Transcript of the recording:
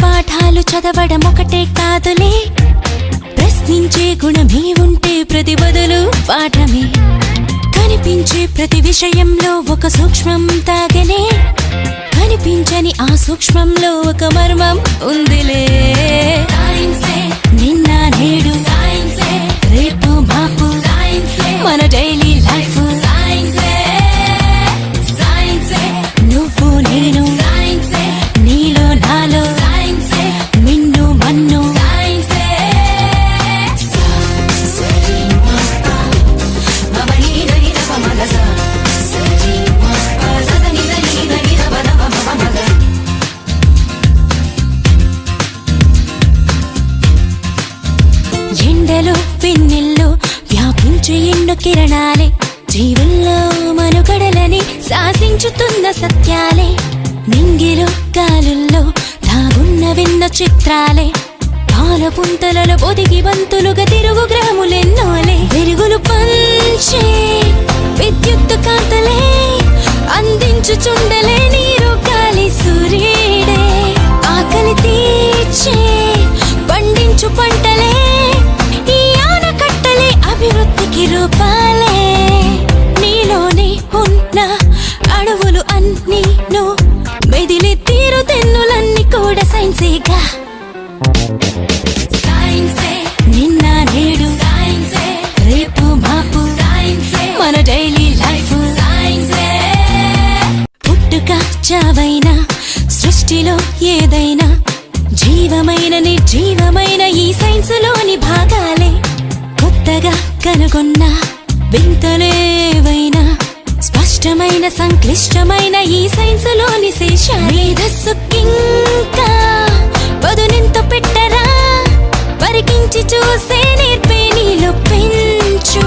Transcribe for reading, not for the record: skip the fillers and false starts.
పాఠాలు చదవడం ఒకటే కాదులే, ప్రశ్నించే గుణమే ఉంటే ప్రతి బదులు పాఠమే. కనిపించే ప్రతి విషయంలో ఒక సూక్ష్మం తాగలే, కనిపించని ఆ సూక్ష్మంలో ఒక మర్మం ఉందిలే. నిన్న నేడు రేపు మాపు మన డైలీ లైఫ్. నువ్వు నేను నీలో నాలో మిన్ను మన్ను. ఎండలో వెన్నెల్లో వ్యాపించే ఎన్నో కిరణాలే, జీవుల్లో మనుగడలని శాసించుతున్న సత్యాలే. నింగిలో గాలుల్లో దాగున్నవెన్నో చిత్రాలే, పాల పుంతలలో పొదిగి బంతులుగా తిరుగు గ్రాములెన్నోలే. వెలుగులు పంచే విద్యుత్ కాంతలే, అందించుచుండలే నీరు గాలి సూర్యుడే. ఆకలి తీర్చే పండించు పంటలే, ఈ ఆనకట్టలే అభివృద్ధికి రూపాలే. నీలోనే ఉన్న అడవులు అన్నీ నువ్వు మెదిలి తీరు తెన్నులన్నీ కూడా సైన్సేగా. నిన్న నేడు రేపు మాపు మన డైలీ లైఫ్. పుట్టుక చావైనా సృష్టిలో ఏదైనా జీవమైన నిర్జీవమైన ఈ సైన్సులోని భాగాలే. కొత్తగా కనుగొన్న వింతలేవైనా స్పష్టమైన సంక్లిష్టమైన ఈ సైన్సులోని శేషాలే. మేధస్సుకింకా పదునెంత పెట్టరా, పరికించి చూసే నేర్పే నీలో పెంచు.